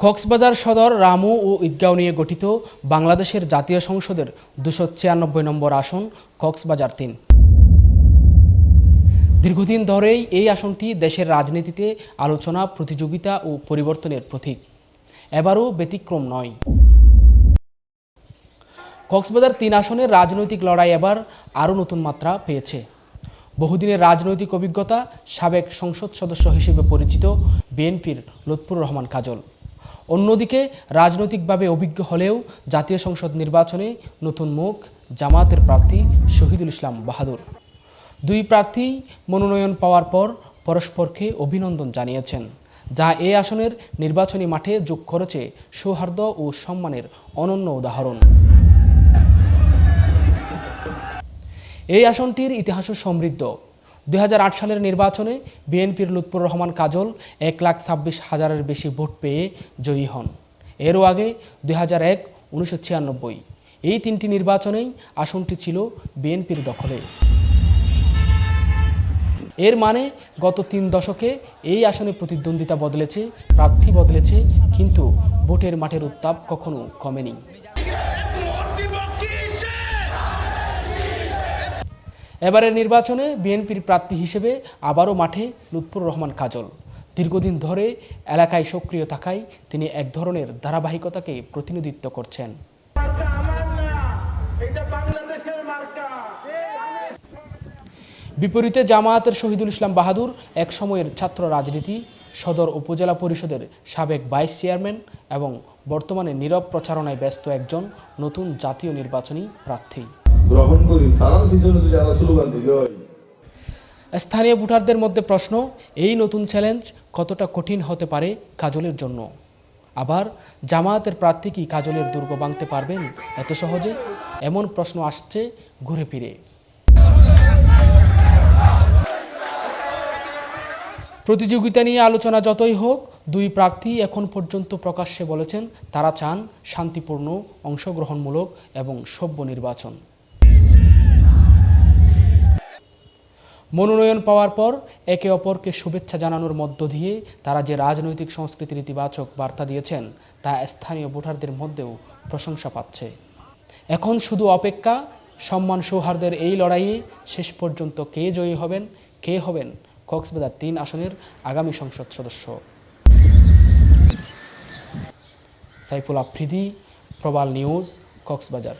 কক্সবাজার সদর রামু ও ঈদগাঁও নিয়ে গঠিত বাংলাদেশের জাতীয় সংসদের 296 নম্বর আসন কক্সবাজার ৩। দীর্ঘদিন ধরেই এই আসনটি দেশের রাজনীতিতে আলোচনা, প্রতিযোগিতা ও পরিবর্তনের প্রতীক। এবারও ব্যতিক্রম নয়। কক্সবাজার ৩ আসনের রাজনৈতিক লড়াই এবার আরও নতুন মাত্রা পেয়েছে। বহুদিনের রাজনৈতিক অভিজ্ঞতা, সাবেক সংসদ সদস্য হিসেবে পরিচিত বিএনপির লুৎফর রহমান কাজল। অন্যদিকে রাজনৈতিকভাবে অভিজ্ঞ হলেও জাতীয় সংসদ নির্বাচনে নতুন মুখ জামায়াতের প্রার্থী শহীদুল ইসলাম বাহাদুর। দুই প্রার্থী মনোনয়ন পাওয়ার পর পরস্পরকে অভিনন্দন জানিয়েছেন, যা এই আসনের নির্বাচনী মাঠে যোগ করেছে সৌহার্দ্য ও সম্মানের অনন্য উদাহরণ। এই আসনটির ইতিহাসও সমৃদ্ধ। 2008 সালের নির্বাচনে বিএনপির লুৎফর রহমান কাজল 1,26,000-এর বেশি ভোট পেয়ে জয়ী হন। এরও আগে 2001, 1996 এই তিনটি নির্বাচনেই আসনটি ছিল বিএনপির দখলে। এর মানে গত 3 দশকে এই আসনে প্রতিদ্বন্দ্বিতা বদলেছে, প্রার্থী বদলেছে, কিন্তু ভোটের মাঠের উত্তাপ কখনো কমেনি। এবারের নির্বাচনে বিএনপির প্রার্থী হিসেবে আবারও মাঠে লুৎফর রহমান কাজল। দীর্ঘদিন ধরে এলাকায় সক্রিয় থাকায় তিনি এক ধরনের ধারাবাহিকতাকে প্রতিনিধিত্ব করছেন। বিপরীতে জামায়াতের শহীদুল ইসলাম বাহাদুর এক সময়ের ছাত্র রাজনীতি, সদর উপজেলা পরিষদের সাবেক ভাইস চেয়ারম্যান এবং বর্তমানে নীরব প্রচারণায় ব্যস্ত একজন নতুন জাতীয় নির্বাচনী প্রার্থী। গ্রহণ করি তার পিছনে যারা স্লোগান দিতে হয়। স্থানীয় ভোটারদের মধ্যে প্রশ্ন, এই নতুন চ্যালেঞ্জ কতটা কঠিন হতে পারে কাজলের জন্য? আবার জামায়াতের প্রার্থী কি কাজলের দুর্গ ভাঙতে পারবেন এত সহজে? এমন প্রশ্ন আসছে ঘুরে ফিরে। প্রতিযোগিতা নিয়ে আলোচনা যতই হোক, দুই প্রার্থী এখন পর্যন্ত প্রকাশ্যে বলেছেন তারা চান শান্তিপূর্ণ, অংশগ্রহণমূলক এবং সভ্য নির্বাচন। মনোনয়ন পাওয়ার পর একে অপরকে শুভেচ্ছা জানানোর মধ্য দিয়ে তারা যে রাজনৈতিক সংস্কৃতির ইতিবাচক বার্তা দিয়েছেন তা স্থানীয় ভোটারদের মধ্যেও প্রশংসা পাচ্ছে। এখন শুধু অপেক্ষা, সম্মান সৌহার্দ্যের এই লড়াইয়ে শেষ পর্যন্ত কে জয়ী হবেন, কে হবেন কক্সবাজার ৩ আসনের আগামী সংসদ সদস্য। সাইফুল আফ্রিদি, প্রবাল নিউজ, কক্সবাজার।